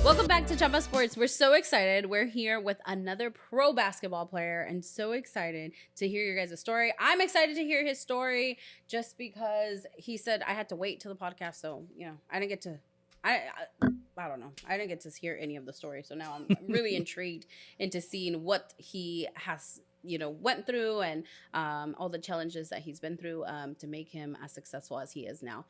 Welcome back to Chamba Sports. We're so excited. We're here with another pro basketball player and so excited to hear your guys' story. I'm excited to hear his story just because he said I had to wait till the podcast. So, I didn't get to, I don't know. I didn't get to hear any of the story. So now I'm really intrigued into seeing what he has, went through and all the challenges that he's been through to make him as successful as he is now.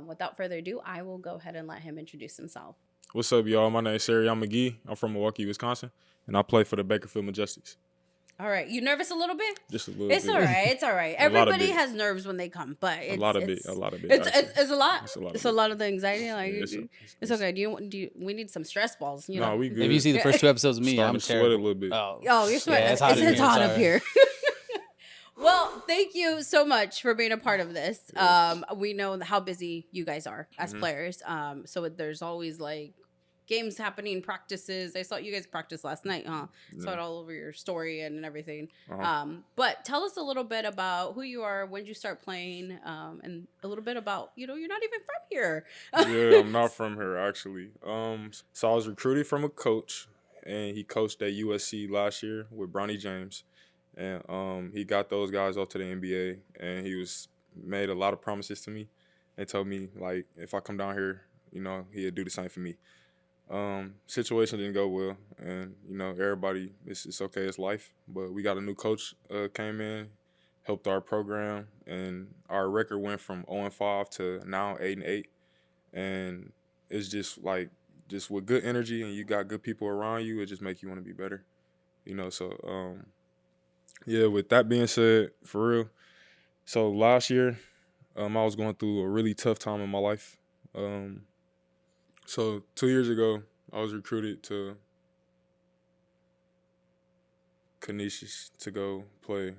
Without further ado, I will go ahead and let him introduce himself. What's up, y'all? My name is Sarion McGee. I'm from Milwaukee, Wisconsin, and I play for the Bakersfield Majestics. All right. You nervous a little bit? Just a little bit. It's all right. It's all right. Everybody has nerves when they come, but it's a lot of it. It's a lot. It's a lot of the anxiety. Like it's okay. Do you? We need some stress balls. No, we good. If you see the first 2 episodes of me, I'm sweat a little bit. Oh, you're sweating. Yeah, it's hot up here. Well, thank you so much for being a part of this. We know how busy you guys are as players. So there's always like games happening, practices. I saw you guys practice last night, huh? Yeah. Saw it all over your story and everything. But tell us a little bit about who you are, when did you start playing, and a little bit about, you're not even from here. Yeah, I'm not from here, actually. So I was recruited from a coach, and he coached at USC last year with Bronny James. And he got those guys off to the NBA, and he made a lot of promises to me and told me, like, if I come down here, he'd do the same for me. Situation didn't go well, and everybody, it's okay, it's life. But we got a new coach came in, helped our program, and our record went from 0-5 to now 8-8. And it's just with good energy and you got good people around you, it just make you want to be better, So yeah. With that being said, for real. So last year, I was going through a really tough time in my life. So 2 years ago, I was recruited to Canisius to go play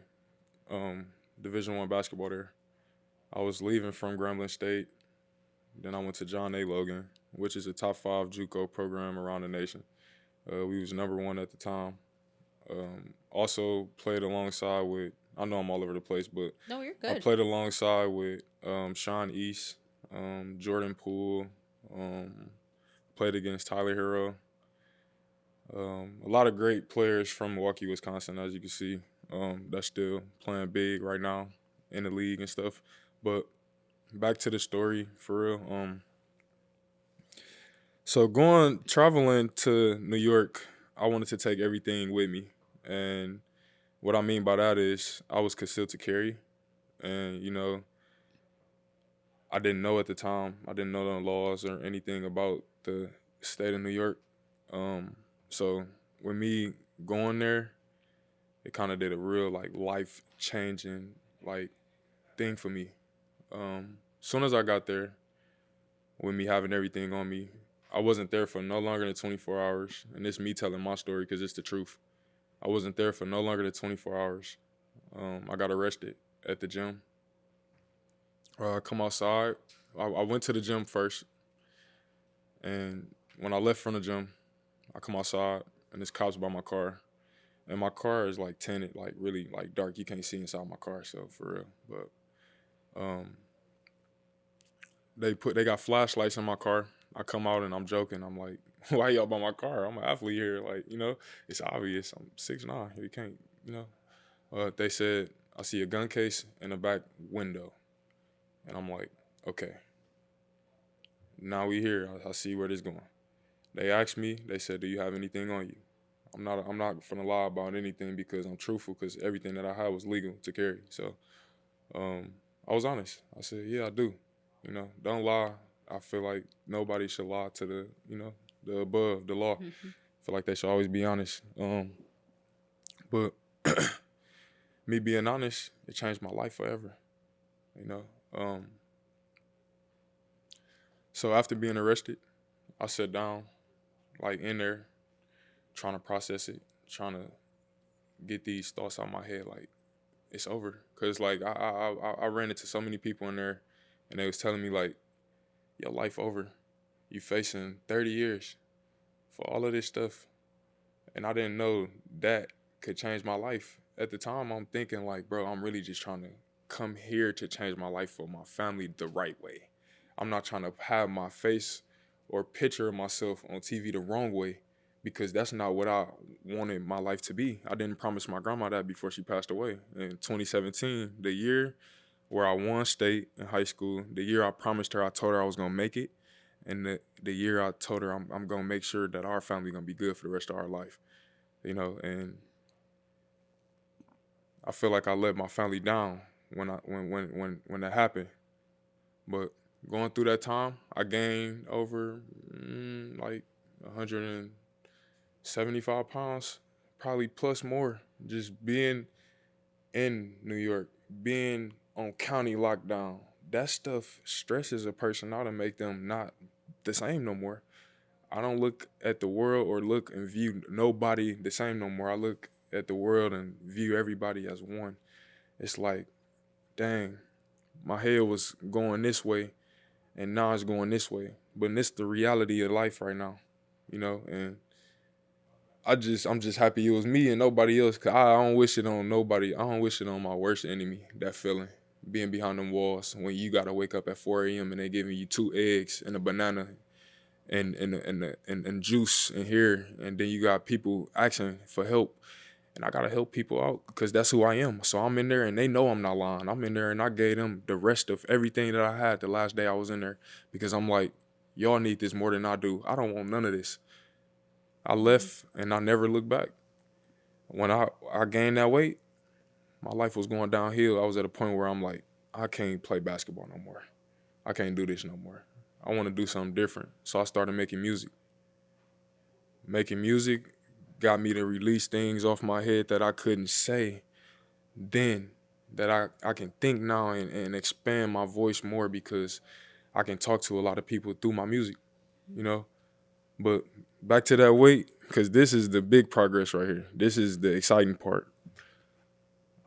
Division I basketball there. I was leaving from Grambling State. Then I went to John A. Logan, which is a top 5 JUCO program around the nation. We was number 1 at the time. Also played alongside with, I know I'm all over the place, but no, you're good. I played alongside with Sean East, Jordan Poole, played against Tyler Hero. A lot of great players from Milwaukee, Wisconsin, as you can see, that's still playing big right now in the league and stuff. But back to the story, for real. So traveling to New York, I wanted to take everything with me. And what I mean by that is I was concealed to carry. And, I didn't know at the time. I didn't know the laws or anything about the state of New York. So with me going there, it kind of did a real life-changing thing for me. Soon as I got there, with me having everything on me, I wasn't there for no longer than 24 hours. And it's me telling my story because it's the truth. I wasn't there for no longer than 24 hours. I got arrested at the gym. I come outside. I went to the gym first. And when I left from the gym, I come outside and there's cops by my car. And my car is tinted, really dark. You can't see inside my car, so for real. But they got flashlights in my car. I come out and I'm joking. I'm like, why y'all by my car? I'm an athlete here. It's obvious. I'm 6'9". You can't, They said, I see a gun case in the back window. And I'm like, okay. Now we here. I see where this going. They asked me, they said, do you have anything on you? I'm not finna lie about anything because I'm truthful, because everything that I had was legal to carry. So I was honest. I said, yeah, I do. Don't lie. I feel like nobody should lie to the above, the law. Mm-hmm. I feel like they should always be honest. But me being honest, it changed my life forever. So after being arrested, I sat down, in there, trying to process it, trying to get these thoughts out of my head, it's over. Because, I ran into so many people in there, and they was telling me, your life over. You facing 30 years for all of this stuff. And I didn't know that could change my life. At the time, I'm thinking, bro, I'm really just trying to come here to change my life for my family the right way. I'm not trying to have my face or picture of myself on TV the wrong way, because that's not what I wanted my life to be. I didn't promise my grandma that before she passed away. In 2017, the year where I won state in high school, the year I promised her, I told her I was gonna make it, and the year I told her I'm gonna make sure that our family gonna be good for the rest of our life, and I feel like I let my family down when that happened. But going through that time, I gained over like 175 pounds, probably plus more. Just being in New York, being on county lockdown, that stuff stresses a person out and make them not the same no more. I don't look at the world or look and view nobody the same no more. I look at the world and view everybody as one. It's like, dang, my head was going this way and now it's going this way. But it's the reality of life right now, and I'm just happy it was me and nobody else. 'Cause I don't wish it on nobody. I don't wish it on my worst enemy, that feeling. Being behind them walls when you gotta wake up at 4 a.m. and they giving you 2 eggs and a banana and juice in here, and then you got people asking for help, and I gotta help people out because that's who I am. So I'm in there, and they know I'm not lying. I'm in there, and I gave them the rest of everything that I had the last day I was in there, because I'm like, y'all need this more than I do. I don't want none of this. I left, and I never looked back. When I gained that weight, my life was going downhill. I was at a point where I'm like, I can't play basketball no more. I can't do this no more. I want to do something different. So I started making music. Making music got me to release things off my head that I couldn't say then, that I can think now and expand my voice more, because I can talk to a lot of people through my music, you know? But back to that weight, because this is the big progress right here. This is the exciting part.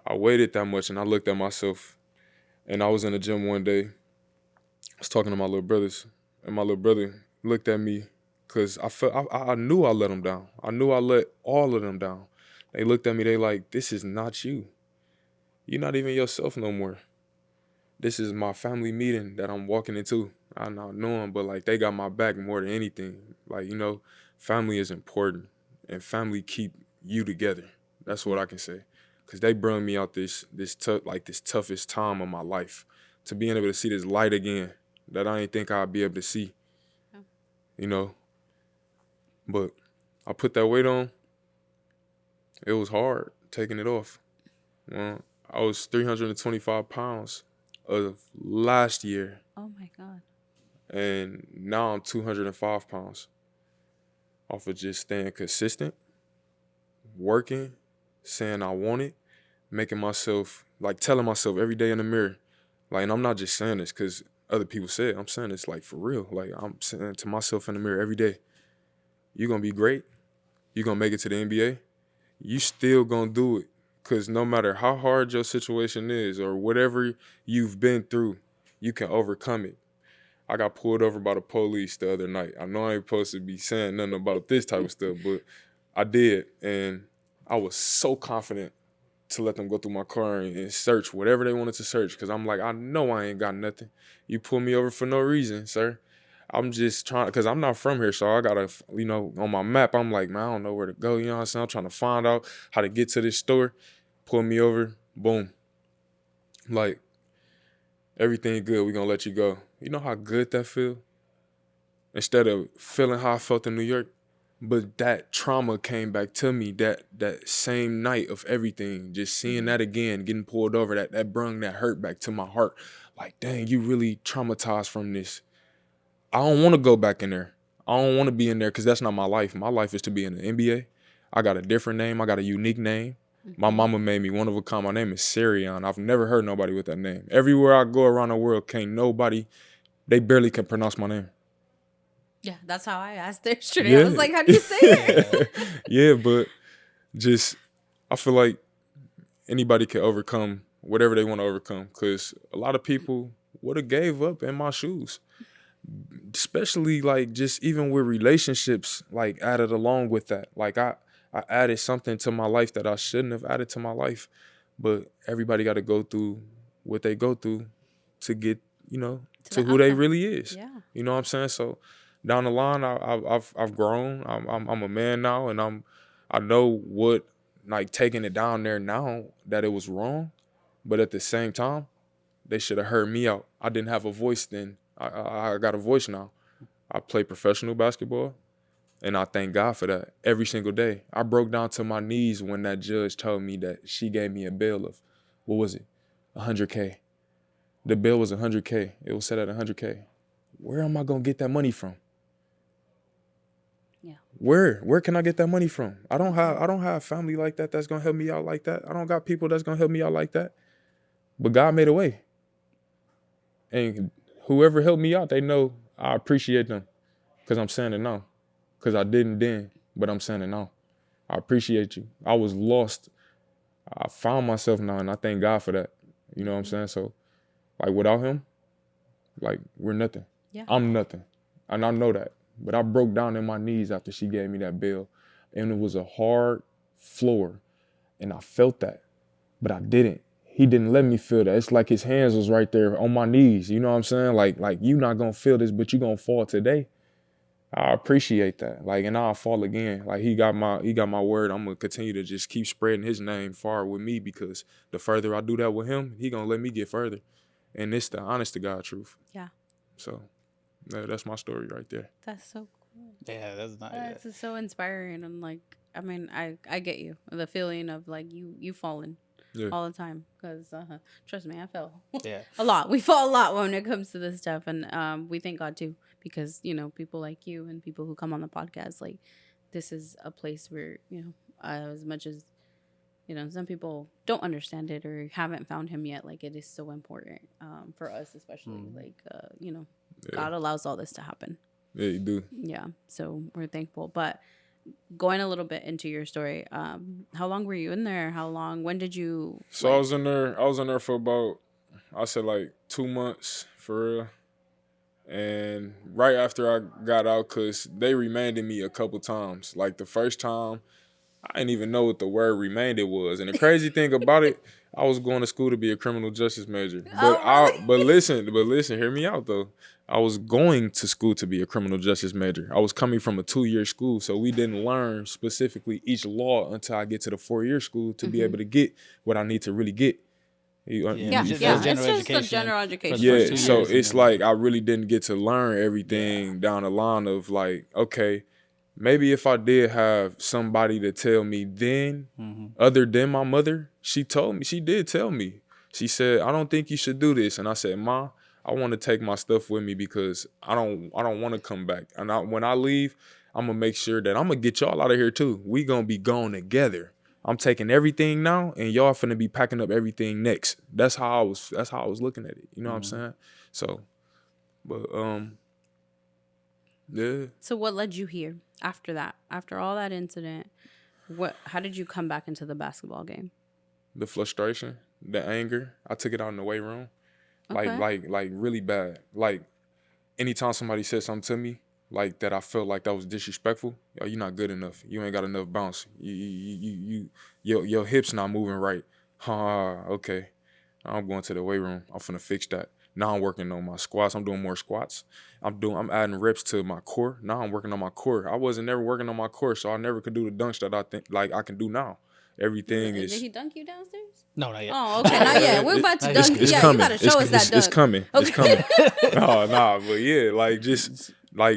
I waited that much, and I looked at myself, and I was in the gym one day. I was talking to my little brothers, and my little brother looked at me because I knew I let them down. I knew I let all of them down. They looked at me, they like, this is not you. You're not even yourself no more. This is my family meeting that I'm walking into. I not know them, but like they got my back more than anything. Like, family is important, and family keep you together. That's what I can say. Cause they brought me out this toughest time of my life, to being able to see this light again that I didn't think I'd be able to see. Yeah. But I put that weight on. It was hard taking it off. Well, I was 325 pounds of last year. Oh my God. And now I'm 205 pounds off of just staying consistent, working, saying I want it, making myself, like telling myself every day in the mirror. Like, and I'm not just saying this because other people say it. I'm saying this like for real. Like, I'm saying to myself in the mirror every day, you're going to be great. You're going to make it to the NBA. You still going to do it. Because no matter how hard your situation is or whatever you've been through, you can overcome it. I got pulled over by the police the other night. I know I ain't supposed to be saying nothing about this type of stuff, but I did. And I was so confident to let them go through my car and search whatever they wanted to search, because I'm like, I know I ain't got nothing. You pull me over for no reason, sir. I'm just trying, because I'm not from here, so I gotta, on my map, I'm like, man, I don't know where to go, you know what I'm saying? I'm trying to find out how to get to this store. Pull me over, boom. Like, everything good, we gonna let you go. You know how good that feel? Instead of feeling how I felt in New York, but that trauma came back to me that same night of everything. Just seeing that again, getting pulled over, that brung that hurt back to my heart. Like, dang, you really traumatized from this. I don't want to go back in there. I don't want to be in there because that's not my life. My life is to be in the NBA. I got a different name. I got a unique name. My mama made me one of a kind. My name is Sarion. I've never heard nobody with that name. Everywhere I go around the world, they barely can pronounce my name. Yeah, that's how I asked there yesterday. Yeah. I was like, how do you say it? Yeah, but just, I feel like anybody can overcome whatever they want to overcome, because a lot of people would have gave up in my shoes. Especially like just even with relationships, like added along with that. Like I added something to my life that I shouldn't have added to my life. But everybody got to go through what they go through to get, to who they really is. Yeah. You know what I'm saying? So down the line, I've grown. I'm a man now, and I know what, like, taking it down there now that it was wrong, but at the same time, they should have heard me out. I didn't have a voice then. I got a voice now. I play professional basketball, and I thank God for that every single day. I broke down to my knees when that judge told me that she gave me a bail of, what was it, 100K. The bill was 100K. It was set at 100K. Where am I gonna get that money from? Yeah. Where can I get that money from? I don't have family like that that's gonna help me out like that. I don't got people that's gonna help me out like that. But God made a way. And whoever helped me out, they know I appreciate them. Cause I'm saying it now. Cause I didn't then, but I'm saying it now. I appreciate you. I was lost. I found myself now, and I thank God for that. You know what I'm saying? So, like, without him, like, we're nothing. Yeah. I'm nothing. And I know that. But I broke down in my knees after she gave me that bill. And it was a hard floor. And I felt that. But I didn't. He didn't let me feel that. It's like his hands was right there on my knees. You know what I'm saying? Like you not gonna feel this, but you gonna fall today. I appreciate that. Like, and I'll fall again. Like, he got my word. I'm gonna continue to just keep spreading his name far with me, because the further I do that with him, he gonna let me get further. And it's the honest to God truth. Yeah. So, yeah, that's my story right there. That's so cool. Yeah, that's not. That's so inspiring. And like, I mean, I get you. The feeling of like you falling all the time, because trust me, I fell a lot. We fall a lot when it comes to this stuff, and we thank God too, because people like you and people who come on the podcast, like, this is a place where as much as some people don't understand it or haven't found him yet, like, it is so important for us, especially God allows all this to happen. Yeah, you do. Yeah, so we're thankful. But going a little bit into your story, how long were you in there? When did you? So I was in there for about, I said, like, 2 months for real. And right after I got out, because they remanded me a couple times. Like, the first time, I didn't even know what the word remanded was. And the crazy thing about it, I was going to school to be a criminal justice major. But listen, hear me out though. I was going to school to be a criminal justice major. I was coming from a 2-year school, so we didn't learn specifically each law until I get to the 4-year school to be able to get what I need to really get. It's just a general education. Yeah, so it's like I really didn't get to learn everything down the line of, like, okay, maybe if I did have somebody to tell me then, other than my mother, she did tell me. She said, I don't think you should do this. And I said, Ma, I want to take my stuff with me, because I don't want to come back. And when I leave, I'm going to make sure that I'm going to get y'all out of here too. We going to be gone together. I'm taking everything now, and y'all finna be packing up everything next. That's how I was looking at it. You know what I'm saying? So, but yeah. So what led you here after that? After all that incident, how did you come back into the basketball game? The frustration, the anger. I took it out in the weight room. Like really bad. Like, anytime somebody said something to me, like, that I felt like that was disrespectful, yo, you're not good enough. You ain't got enough bounce. Your hips not moving right. Okay. I'm going to the weight room. I'm finna fix that. Now I'm working on my squats. I'm doing more squats. I'm adding reps to my core. Now I'm working on my core. I wasn't never working on my core, so I never could do the dunks that I think like I can do now. Everything is. Did he dunk you downstairs? No, not yet. Oh, okay, not yet. We're about to dunk. It's Yeah, coming. you gotta show us that dunk. It's coming. Okay. It's coming. But yeah,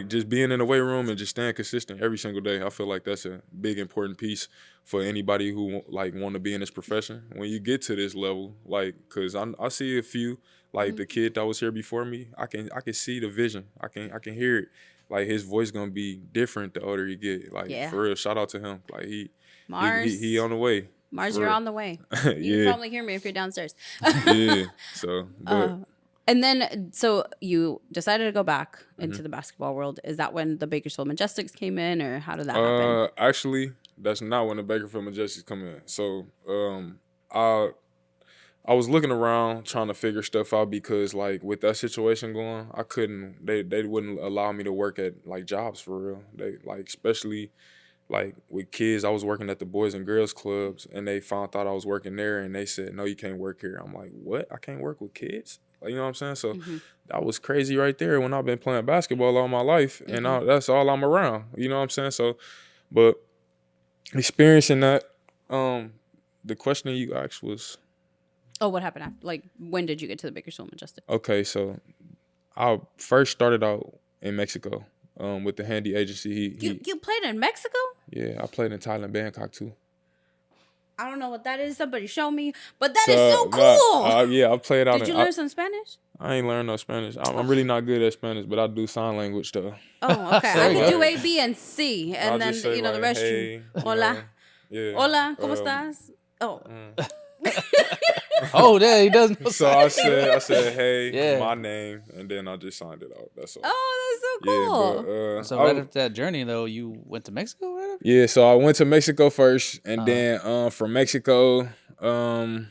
just being in the weight room and just staying consistent every single day. I feel like that's a big important piece for anybody who want to be in this profession. When you get to this level, like, cause I see a few, like the kid that was here before me. I can see the vision. I can hear it. Like, his voice gonna be different the older you get. Like, for real, shout out to him. Like, he on the way. Mars, you're on the way. You can probably hear me if you're downstairs. Yeah. So, but. And then, so you decided to go back into the basketball world. Is that when the Bakersfield Majestics came in, or how did that happen? Actually, that's not when the Bakersfield Majestics come in. So, I was looking around trying to figure stuff out, because, like, with that situation going, I couldn't. They wouldn't allow me to work at, like, jobs for real. They, like, especially, like, with kids. I was working at the Boys and Girls Clubs, and they found out I was working there, and they said, no, you can't work here. I'm like, what? I can't work with kids? Like, you know what I'm saying? So Mm-hmm. that was crazy right there when I've been playing basketball all my life, and that's all I'm around. You know what I'm saying? So, but experiencing that, the question you asked was, Oh, what happened after? Like, when did you get to the Bakersfield Majestics? okay, so I first started out in Mexico, with the Handy agency. You played in Mexico? Yeah, I played in Thailand, Bangkok too. I don't know what that is. Somebody show me. But that is so cool. Yeah, I played out. Did you learn some Spanish? I ain't learned no Spanish. I'm really not good at Spanish, but I do sign language though. Oh, okay. I could do A, B, and C, and I'll then just say, the like, rest. hey, Hola, yeah. hola, ¿cómo estás? Oh. Oh, yeah, he does know. So I said, hey, Yeah. my name, and then I just signed it out. That's all. Oh, that's so cool. Yeah, but So right after that journey, though, you went to Mexico, right? yeah, so I went to Mexico first, and then from Mexico, from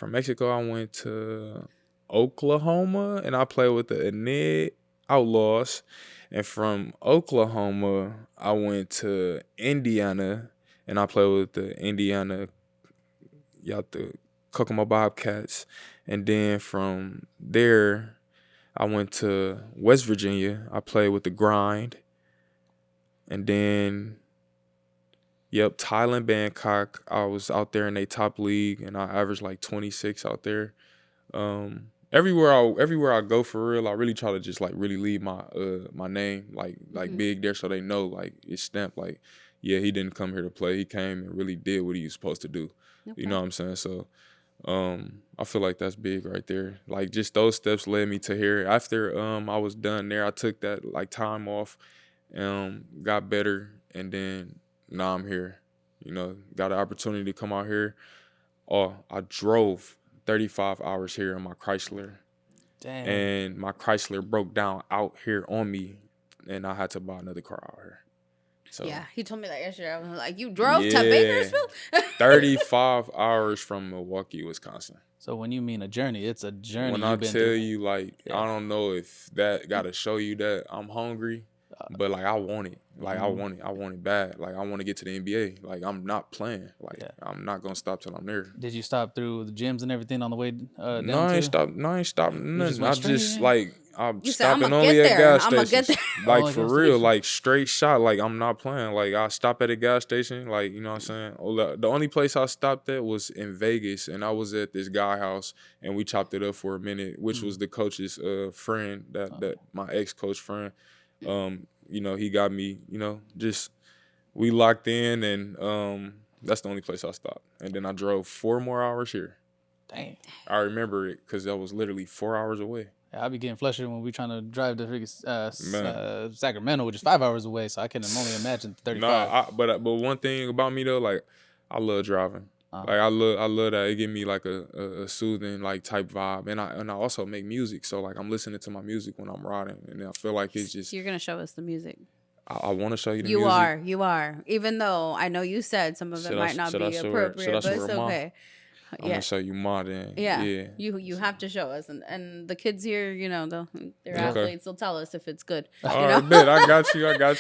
Mexico I went to Oklahoma, and I played with the Enid Outlaws, and from Oklahoma I went to Indiana, and I played with the Indiana, the Kokomo Bobcats, and then from there I went to West Virginia. I played with the Grind. And then, Thailand, Bangkok. I was out there in a top league, and I averaged like 26 out there. Everywhere I go for real, I really try to just like really leave my name like big there, so they know like it's stamped like, yeah, he didn't come here to play. He came and really did what he was supposed to do. Okay. You know what I'm saying? So I feel like that's big right there. Like just those steps led me to here. After I was done there, I took that like time off. Got better, and then now I'm here. Got an opportunity to come out here. Oh, I drove 35 hours here in my Chrysler. Damn. And my Chrysler broke down out here on me, and I had to buy another car out here. So yeah, he told me that yesterday. I was like, you drove to Bakersfield? 35 hours from Milwaukee, Wisconsin. So when you mean a journey, it's a journey. When I tell you, like, I don't know if that got to show you that I'm hungry. But like I want it, like I want it bad. Like I want to get to the NBA. Like I'm not playing. Like I'm not gonna stop till I'm there. Did you stop through the gyms and everything on the way down? No, I ain't stopped. Nothing. I just like I'm stopping only at gas stations. Like Only for gas real, station. like straight shot. Like I'm not playing. Like I stop at a gas station. Like you know what I'm saying. The only place I stopped at was in Vegas, and I was at this guy house, and we chopped it up for a minute, which was the coach's friend, that my ex-coach friend. He got me, just we locked in, and that's the only place I stopped. And then I drove 4 more hours here. Dang. I remember it because that was literally 4 hours away. Yeah, I be getting flustered when we trying to drive to Sacramento, which is 5 hours away. So I can only imagine 35. But one thing about me though, like I love driving. Like I love that. It give me like a soothing like type vibe, and I also make music. So like I'm listening to my music when I'm riding, and I feel like it's just. You're gonna show us the music. I want to show you the music. You are. Even though I know you said some of it might not be appropriate, but it's okay. I'm gonna show you more then. Yeah. You have to show us, and the kids here, they're athletes. They'll tell us if it's good. All right, bet. I got you. You gotta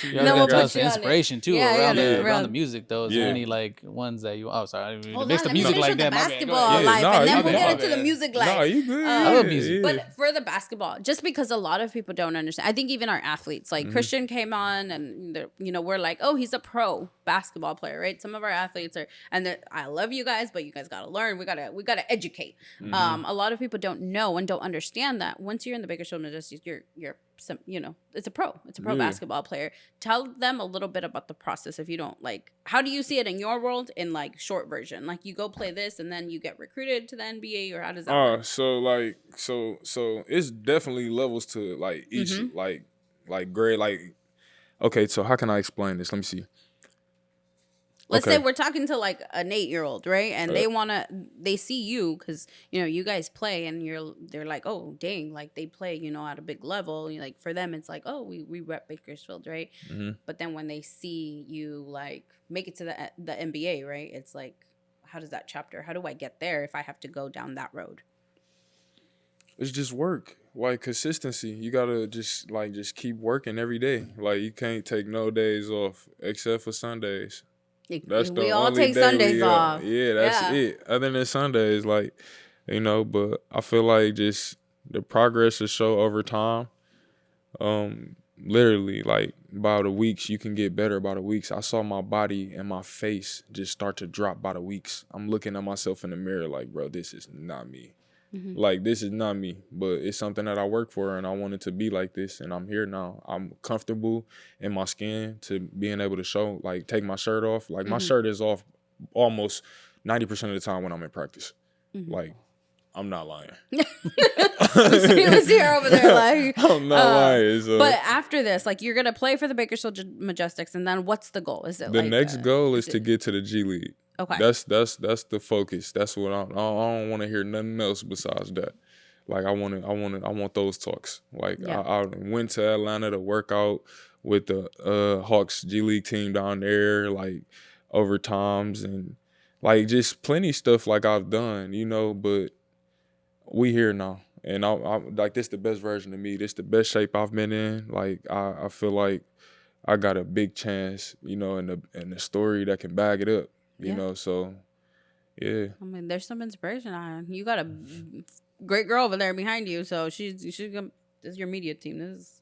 tell us the inspiration too around the music though. Is there any like ones that you? Oh, sorry, I didn't mean to mix the music like that. Basketball life, and then we'll get into the music life. No, you good. I love music, but for the basketball, just because a lot of people don't understand. I think even our athletes, like Christian came on, and we're like, oh, he's a pro basketball player, right? Some of our athletes are, and I love you guys, but you guys gotta learn. We gotta educate. A lot of people don't know and don't understand that once you're in the Bakersfield Majestics, you're it's a pro basketball player. Tell them a little bit about the process if you don't like. How do you see it in your world in like short version? Like you go play this and then you get recruited to the NBA, or how does that work? So it's definitely levels to like each like grade. Like okay, so how can I explain this? Let me see. Let's say we're talking to like an 8-year-old, right? And they see you because, you guys play and they're like, oh, dang, like they play, at a big level. Like for them, it's like, oh, we rep Bakersfield, right? Mm-hmm. But then when they see you like make it to the NBA, right? It's like, how does that chapter, how do I get there if I have to go down that road? It's just work, like consistency. You gotta just keep working every day. Like you can't take no days off except for Sundays. We all take Sundays off. Yeah, that's it. Other than Sundays, like you know. But I feel like just the progress is show over time. Literally, like by the weeks, you can get better by the weeks. I saw my body and my face just start to drop by the weeks. I'm looking at myself in the mirror like, bro, this is not me. Like, this is not me, but it's something that I work for, and I wanted to be like this, and I'm here now. I'm comfortable in my skin to being able to show, like, take my shirt off. Like, my shirt is off almost 90% of the time when I'm in practice. Like, I'm not lying. He was here over there like. I'm not lying. So. But after this, like, you're gonna play for the Bakersfield Majestics, and then what's the goal? Is it the like next goal is to get to the G League. Okay. That's the focus. That's what I don't want to hear nothing else besides that. Like I want those talks. Like I went to Atlanta to work out with the Hawks G League team down there, like overtimes and like just plenty stuff like I've done, you know. But we here now, and I'm like, this the best version of me. This the best shape I've been in. Like I feel like I got a big chance, you know, in the story that can back it up. You know, so yeah. I mean, there's some inspiration on you. Got a great girl over there behind you, so she's gonna. This is your media team. This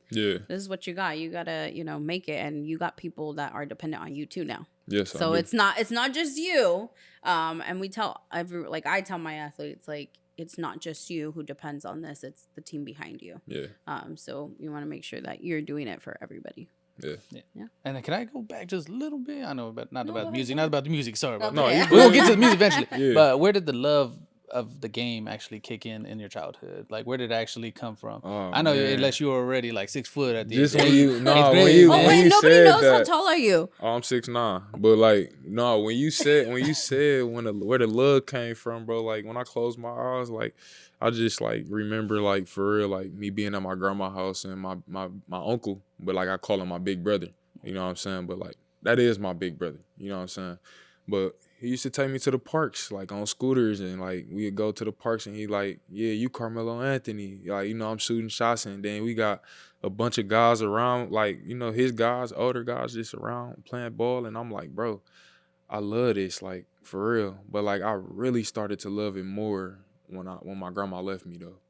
is what you got. You gotta, you know, make it, and you got people that are dependent on you too now. Yes. So it's not just you. And we tell I tell my athletes, like, it's not just you who depends on this. It's the team behind you. Yeah. So you want to make sure that you're doing it for everybody. Yeah. And then can I go back just a little bit? I know, but not about the music. Sorry about Okay. that. We'll get to the music eventually. Yeah. But where did the love of the game actually kick in your childhood? Like, where did it actually come from? I know, unless you were already like 6 foot at the just age when you nobody knows how tall are you? Oh, I'm 6'9", but like when you said where the love came from, bro. Like when I closed my eyes, like I just like remember like for real, like me being at my grandma's house and my uncle, but like I call him my big brother. You know what I'm saying? But like that is my big brother. You know what I'm saying? But he used to take me to the parks, like on scooters, and like we'd go to the parks, and he like, yeah, you Carmelo Anthony, like, you know, I'm shooting shots, and then we got a bunch of guys around, like, you know, his guys, older guys, just around playing ball, and I'm like, bro, I love this, like, for real. But like I really started to love it more when my grandma left me though,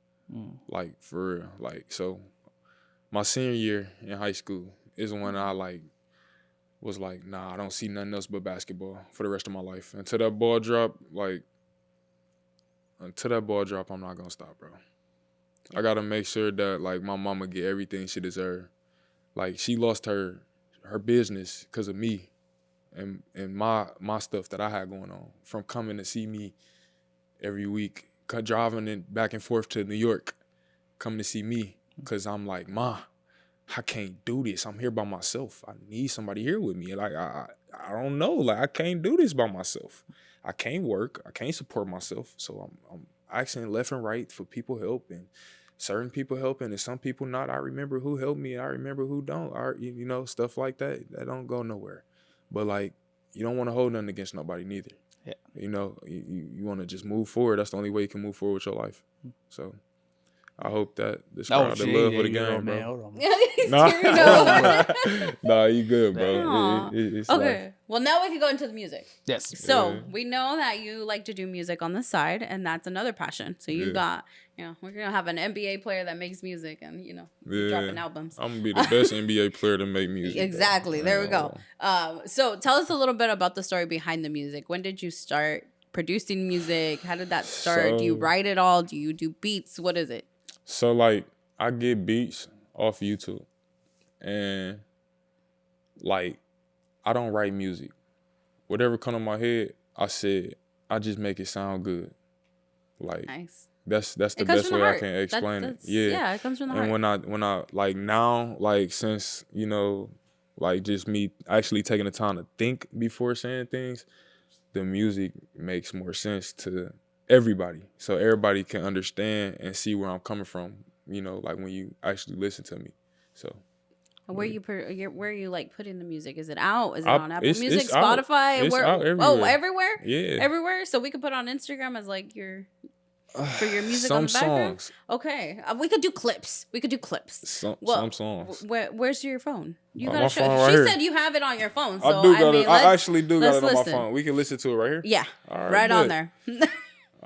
like for real, like so. My senior year in high school is when I like. Was like, nah, I don't see nothing else but basketball for the rest of my life. Until that ball drop, I'm not gonna stop, bro. I gotta make sure that like my mama get everything she deserves. Like she lost her business because of me and my stuff that I had going on. From coming to see me every week, driving back and forth to New York, coming to see me, because I'm like, Ma, I can't do this. I'm here by myself. I need somebody here with me. Like I don't know. Like I can't do this by myself. I can't work. I can't support myself. So I'm asking left and right for people help, and certain people helping and some people not. I remember who helped me. I remember who don't. You know, stuff like that. That don't go nowhere. But like you don't want to hold nothing against nobody neither. Yeah. You know, you want to just move forward. That's the only way you can move forward with your life. So. I hope that describes the love of the game, bro. Hold on. Nah, you good, bro. It's okay. Life. Well, now we can go into the music. Yes. So we know that you like to do music on the side, and that's another passion. So you got, you know, we're gonna have an NBA player that makes music, and you know, dropping albums. I'm gonna be the best NBA player to make music. Exactly. There we go. So tell us a little bit about the story behind the music. When did you start producing music? How did that start? Do you write it all? Do you do beats? What is it? So, like, I get beats off YouTube, and, like, I don't write music. Whatever come to my head, I just make it sound good. Like, nice. That's the best way I can explain it. Yeah, it comes from the heart. And when I, like, now, like, since, you know, like, just me actually taking the time to think before saying things, the music makes more sense to everybody, so everybody can understand and see where I'm coming from, you know, like when you actually listen to me. So where are you like putting the music? Is it out? Is it on Apple Music, Spotify? It's out everywhere. Oh, everywhere? Yeah. Everywhere? So we could put on Instagram as like for your music on the background? Songs. Okay. We could do clips. Some songs. Where's your phone? You gotta gotta show. Right she here. said you have it on your phone. So I actually do got it on my phone. We can listen to it right here? Yeah. All right on there.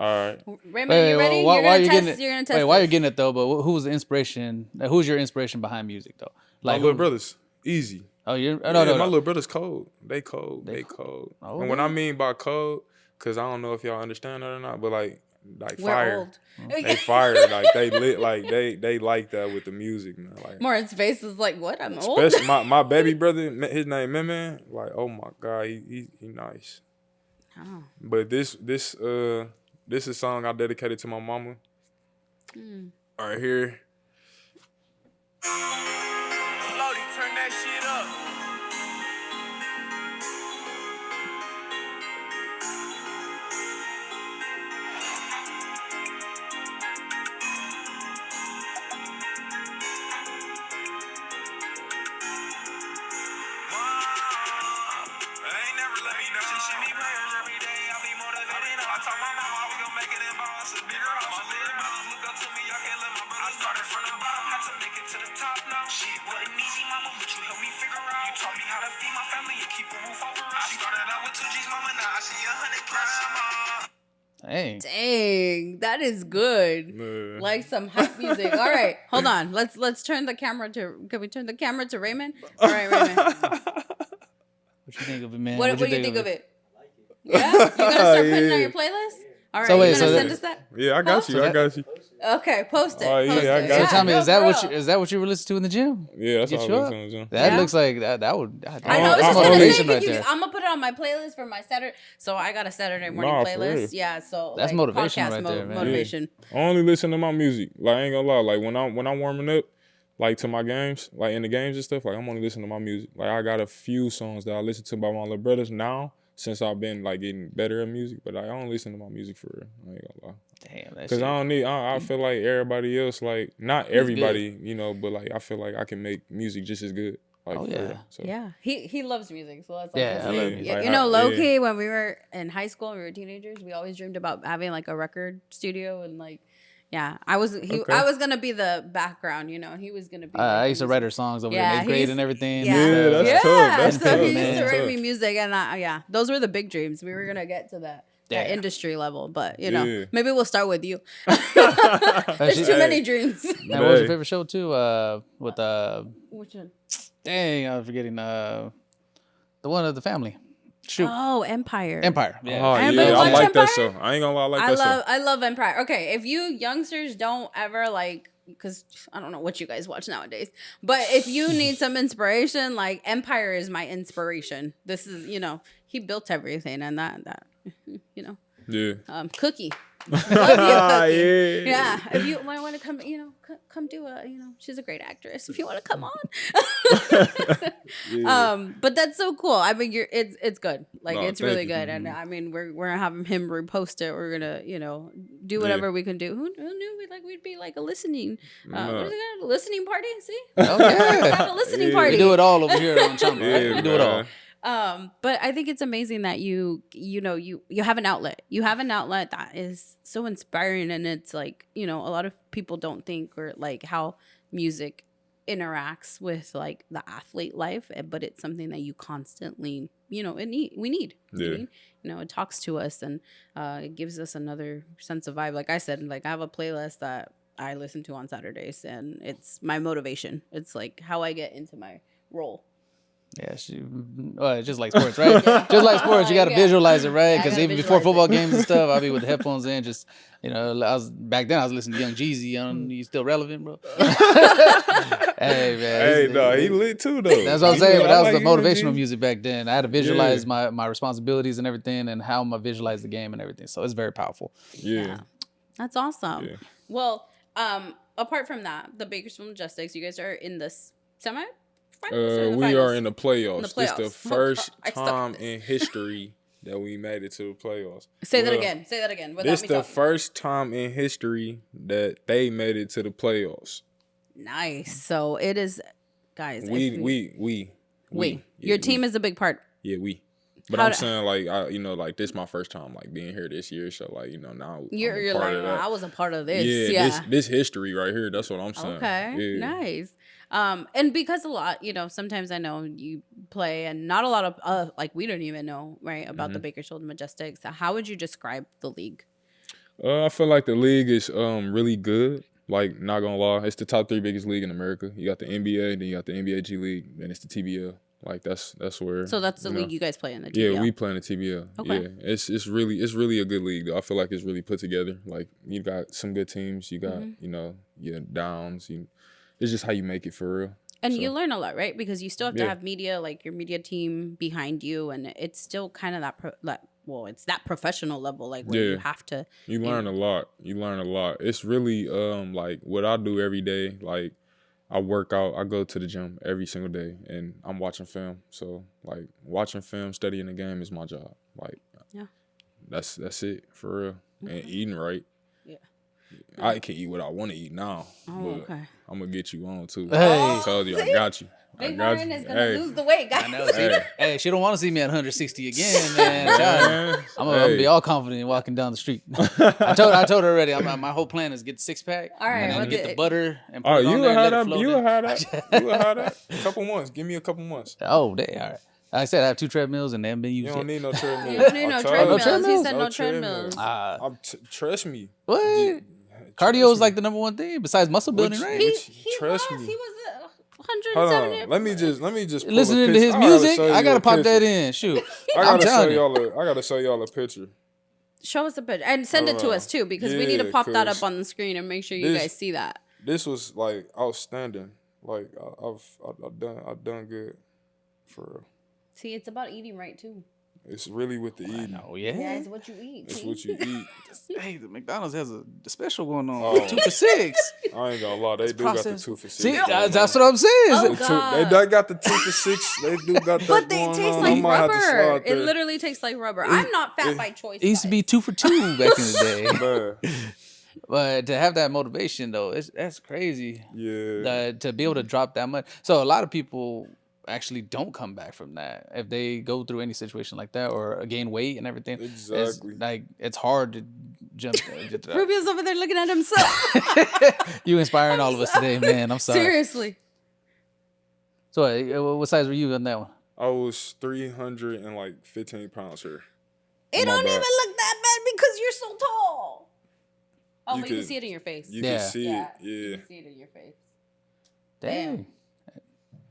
All right. Raymond, you ready? While you're gonna you're test. getting it, You're gonna test. wait, while you're this. getting it though, but who's the inspiration? Who's your inspiration behind music though? My little brothers, easy. Oh, you're My little brothers cold. They cold. They cold. Oh, and what I mean by cold, because I don't know if y'all understand that or not, but like We're fire. old. They fire, like they lit, like they like that with the music, man. Like Morris' face is like, what? I'm old. especially my baby brother, his name Man. Like, oh my God, he nice. Oh. But this is a song I dedicated to my mama. Right here. Floaty, turn that shit up. Dang, that is good. Like some hype music. All right, hold on. Let's turn the camera to. Can we turn the camera to Raymond? All right, Raymond. What you think of it, man? What do you think of it? Yeah, you gonna start putting it on your playlist? All right, So wait, you gonna so send us that? Yeah, I got you. I got you. Okay, post it. Oh, yeah, post I it. got So you. tell me, no, is that what you were listening to in the gym? Yeah, that's Get all you I'm up? listening to. That Yeah. looks like that would. I know. I I was just don't gonna motivation say, right there. I'm gonna put it on my playlist for my Saturday. So I got a Saturday morning Nah, for real. playlist. Yeah, so That's like, motivation podcast right there, man. Motivation. I only listen to my music. Like I ain't gonna lie. Like when I'm warming up, like to my games, like in the games and stuff, like I'm only listening to my music. Like I got a few songs that I listen to by my little brothers now since I've been like getting better at music. But I don't listen to my music for real. I ain't gonna lie. Damn, that Cause shit. I don't need. I feel like everybody else, like not everybody, you know, but like I feel like I can make music just as good. Like, Oh, for yeah. real. So, Yeah, he loves music, so that's like Yeah, his I thing. love music. Yeah, Like, you know, yeah. low key when we were in high school, and we were teenagers, we always dreamed about having like a record studio and like, yeah, I was gonna be the background, you know, and he was gonna be. I like, used to the write music. her songs over Yeah, in 8th grade he's- and everything. Yeah, Yeah, and that's stuff. tough. That's so tough, he used man. to write Tough. me music, and yeah, those were the big dreams. We were gonna get to that Yeah. industry level, but you know, Yeah. maybe we'll start with you. That There's shit- too many dreams. Man, what was your Hey. favorite show too? With Which one? dang, I was forgetting the one of the family. Shoot, Oh, Empire. Empire. Oh Yeah. Anybody yeah, I watch like that Empire? show. I ain't gonna lie, I like that show. I love Empire. Okay, if you youngsters don't ever like, because I don't know what you guys watch nowadays, but if you need some inspiration, like Empire is my inspiration. This is, you know, he built everything, and that you know, Yeah. Cookie. Love you, Cookie. Yeah. Yeah, if you want to come, you know, come do a, you know, she's a great actress. If you want to come on, but that's so cool. I mean, it's good. Like No, it's really thank you. good, and I mean, we're gonna have him repost it. We're gonna, you know, do whatever we can do. Who knew we'd be like a listening, what is it, a listening party? See, Oh, we yeah. have a listening Yeah. party. We do it all over here on Chamba. Yeah, Right? We do it all. man. But I think it's amazing that you know you have an outlet. You have an outlet that is so inspiring, and it's like, you know, a lot of people don't think or like how music interacts with like the athlete life, but it's something that you constantly, you know, we need. Yeah. You know, it talks to us, and it gives us another sense of vibe. Like I said, like I have a playlist that I listen to on Saturdays, and it's my motivation. It's like how I get into my role. Yeah, just like sports, right? Just like sports, you got to Yeah. visualize it, right? Yeah, I Because gotta even before visualize football it. games and stuff, I'll be with the headphones in, just, you know, back then I was listening to Young Jeezy. You still relevant, bro? Hey, man. Hey, no, he lit too though. That's what I'm He saying, lit. but that I was the like motivational Young Jeezy. music back then. I had to visualize my responsibilities and everything, and how I'm gonna visualize the game and everything. So it's very powerful. Yeah. That's awesome. Yeah. Well, apart from that, the Bakersfield Majestics, you guys are in the semi. We are in the playoffs. In the This the playoffs. first I suck at time this. in history that we made it to the playoffs. Say that Well, again. Say that again. Without This me the talking. first time in history that they made it to the playoffs. Nice. So it is, guys. We. Your Yeah, team is a big part. Yeah, we. But How I'm do- saying like like this my first time like being here this year. So like, you know, now You're I'm a like, part of that. I was a part of this. Yeah, Yeah. this history right here. That's what I'm saying. Okay. Yeah. Nice. And because a lot, you know, sometimes I know you play, and not a lot of like we don't even know, right, about the Bakersfield Majestics. How would you describe the league? I feel like the league is really good. Like, not gonna lie, it's the top 3 biggest league in America. You got the NBA, then you got the NBA G League, then it's the TBL. Like that's where. So that's the league you guys play in, the Yeah, TBL. we play in the TBL. Okay. Yeah, it's really a good league. Though. I feel like it's really put together. Like you got some good teams. You got your downs. It's just how you make it for real. And you learn a lot, right? Because you still have to have media, like your media team behind you, and it's still kind of it's that professional level, like where you have to. You learn a lot. You learn a lot. It's really like what I do every day. Like I work out. I go to the gym every single day, and I'm watching film. So like watching film, studying the game is my job. Like that's it for real. And eating right. Yeah. I can eat what I want to eat now. Oh, okay. I'm gonna get you on too. Hey. I told you, I got you. Big Martin is gonna lose the weight, guys. I know. Hey, she don't want to see me at 160 again, man. I'm gonna be all confident walking down the street. I told her already. My whole plan is get the 6-pack. All right, and then get the butter and put Oh, it on you there. will have and that. let it You will have that. You will have that. A couple months. Give me a couple months. Oh, they all right. Like I said, I have 2 treadmills and they haven't been used You yet. don't need no treadmill. You don't need no treadmills. He said No no treadmills. Trust me. What? Cardio is like the number one thing besides muscle building, right? He Trust was. me. He was Hold 170. on. Let me just pull Listening a to his picture. music, show you I gotta a pop picture. that in. Shoot, I I'm gotta show telling you. y'all. I gotta show y'all a picture. Show us a picture and send it to us too, because we need to pop that up on the screen and make sure you guys see that. This was like outstanding. Like I've done good for real. See, it's about eating right too. It's really with the eating. Oh yeah. Yeah, it's what you eat. It's what you eat. Hey, the McDonald's has a special going on. Oh. 2 for $6. I ain't gonna lie, they do got the 2 for 6. See, going on. that's what I'm saying. Oh, They God. got the 2 for 6. They do got that But they going taste on. like I might have to rubber. slide It there. literally tastes like rubber. I'm not fat by choice. It used to be guys. 2 for 2 back in the day. Man, But to have that motivation though, that's crazy. yeah. To be able to drop that much. So a lot of people actually don't come back from that if they go through any situation like that or gain weight and everything. Exactly. It's hard to jump. Get to that. Rubio's over there looking at himself. You inspiring all of us today, man. I'm sorry. Seriously. So what size were you on that one? I was 315 pounds here. It On my don't even back. look that bad because you're so tall. Oh, You but you could- can see it in your face. You Yeah. can see it. You Yeah. can see it in your face. Damn.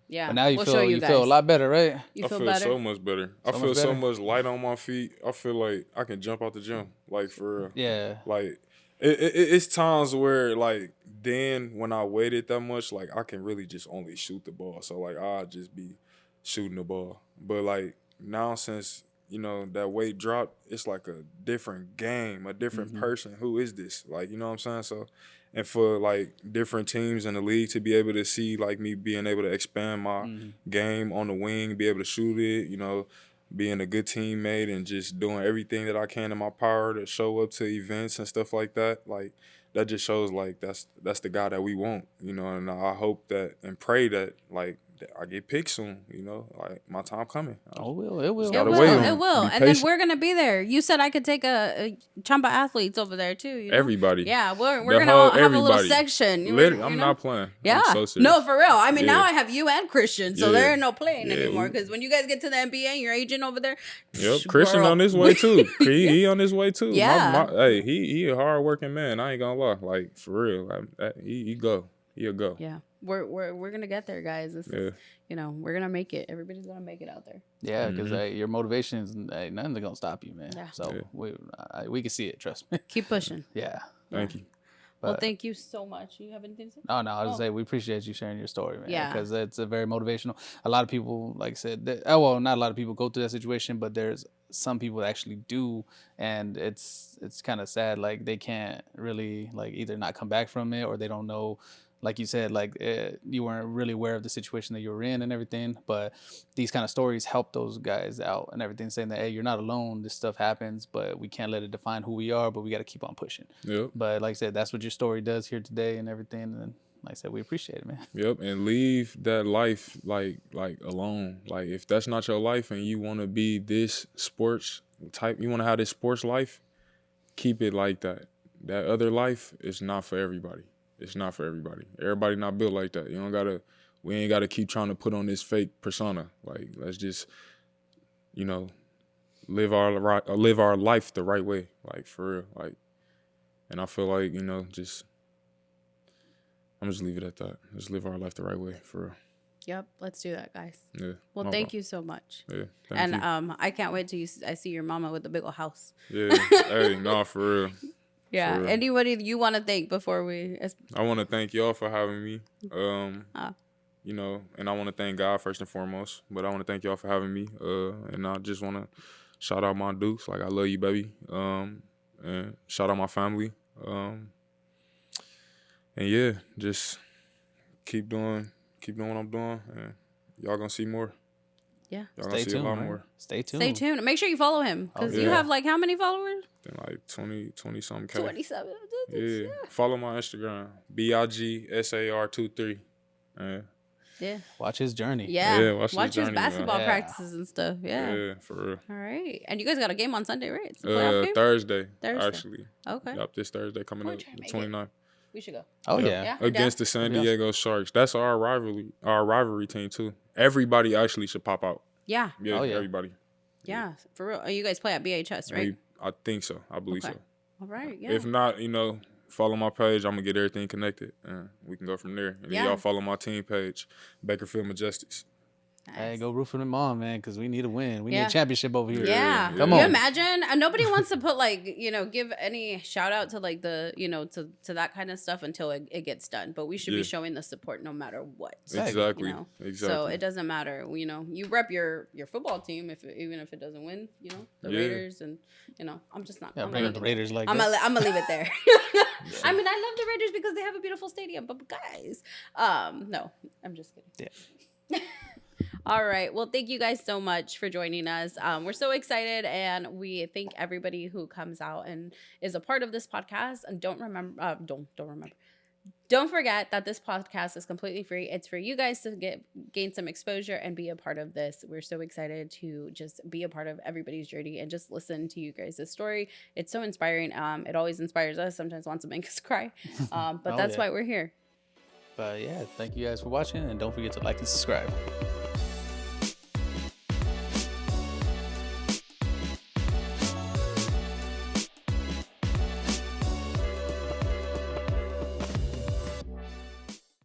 Yeah. But now you we'll feel show you guys. feel a lot better, right? You I feel feel better? so much better. I So feel much so better? much light on my feet. I feel like I can jump out the gym, like for real. Yeah. Like it's times where like then when I waited that much, like I can really just only shoot the ball. So like I'll just be shooting the ball. But like now since that weight dropped, it's like a different game, a different person. Who is this? Like, you know what I'm saying? So, and for like different teams in the league to be able to see like me being able to expand my game on the wing, be able to shoot it, being a good teammate and just doing everything that I can in my power to show up to events and stuff like that. Like that just shows like that's the guy that we want, and I hope that and pray that like that I get picked soon, like my time coming. Oh, it will. gotta wait on It it. will. Be And then patient. we're going to be there. You said I could take a Chamba athletes over there too. Everybody. Yeah, we're The going to whole have a little everybody. section. I'm not playing. Yeah. I'm so serious. No, for real. I mean, now Yeah. I have you and Christian, so Yeah. there ain't no playing Yeah, anymore. Because when you guys get to the NBA, your agent over there. Yep, Christian girl. on his way too. He on his way too. Yeah. Hey, he a hard working man. I ain't gonna lie. Like for real, he go. He'll go. Yeah, we're gonna get there, guys. This is, we're gonna make it. Everybody's gonna make it out there. Yeah, because your motivation is nothing's gonna stop you, man. Yeah. So we can see it. Trust me. Keep pushing. Yeah. Thank you. Well, But- thank you so much. You have anything to say? No, I was say we appreciate you sharing your story, man. Yeah. Because it's a very motivational. A lot of people, like I said, not a lot of people go through that situation, but there's some people that actually do, and it's kind of sad. Like they can't really like either not come back from it or they don't know. Like you said, like you weren't really aware of the situation that you were in and everything, but these kind of stories help those guys out and everything, saying that, hey, you're not alone. This stuff happens, but we can't let it define who we are, but we got to keep on pushing. Yep. But like I said, that's what your story does here today and everything. And like I said, we appreciate it, man. Yep. And leave that life like alone. Like if that's not your life and you want to be this sports type, you want to have this sports life, keep it like that. That other life is not for everybody. It's not for everybody. Everybody not built like that. We ain't gotta keep trying to put on this fake persona. Like let's just, live our life the right way. Like for real. Like And I feel like, you know, I'm just leave it at that. Just live our life the right way, for real. Yep, let's do that, guys. Yeah. Well, no thank problem. you so much. Yeah. Thank you. I can't wait till I see your mama with the big old house. Yeah. Hey, no, for real. Yeah. For real. Anybody you want to thank before we? I want to thank y'all for having me. You know, and I want to thank God first and foremost. But I want to thank y'all for having me. And I just want to shout out my Dukes. Like, I love you, baby. And shout out my family. And yeah, just keep doing what I'm doing, and y'all gonna see more. Yeah. Y'all gonna see a lot more. Stay tuned. Stay tuned. Make sure you follow him because you yeah. have like how many followers? Then like 20 something K. 27. Yeah. Follow my Instagram. BIGSAR23. Yeah. Watch his journey. Yeah. Watch his journey, basketball man. practices and stuff. Yeah. Yeah, for real. All right. And you guys got a game on Sunday, right? It's a playoff game? Thursday, Thursday. actually. Okay. Yup, this Thursday coming We're up, trying to the make it. 29th. We should go. Oh, Yep. yeah. Yeah. Against the San Diego Sharks. That's our rivalry team too. Everybody actually should pop out. Yeah. Yeah, Oh, yeah. everybody. Yeah. For real. Oh, you guys play at BHS, right? I think so. I believe Okay. so. All right. Yeah. If not, you know, follow my page. I'm gonna get everything connected, and we can go from there. And then Yeah. y'all follow my team page, Bakersfield Majestics. Hey, Nice. go root for them on, man, because we need a win. We need Yeah. a championship over here. Yeah. Come You on. imagine? Nobody wants to put like, give any shout out to like the, to that kind of stuff until it gets done. But we should be showing the support no matter what. Exactly. You know? Exactly. So it doesn't matter. You rep your football team even if it doesn't win, the Raiders and I'm just not. Yeah, I'm bring gonna up the leave it Raiders like I'm this. gonna leave it there. I mean, I love the Raiders because they have a beautiful stadium, but guys, no, I'm just kidding. Yeah. All right. Well, thank you guys so much for joining us. We're so excited, and we thank everybody who comes out and is a part of this podcast. And don't forget that this podcast is completely free. It's for you guys to gain some exposure and be a part of this. We're so excited to just be a part of everybody's journey and just listen to you guys' story. It's so inspiring. It always inspires us. Sometimes wants to make us cry, but that's why we're here. But yeah, thank you guys for watching, and don't forget to like and subscribe.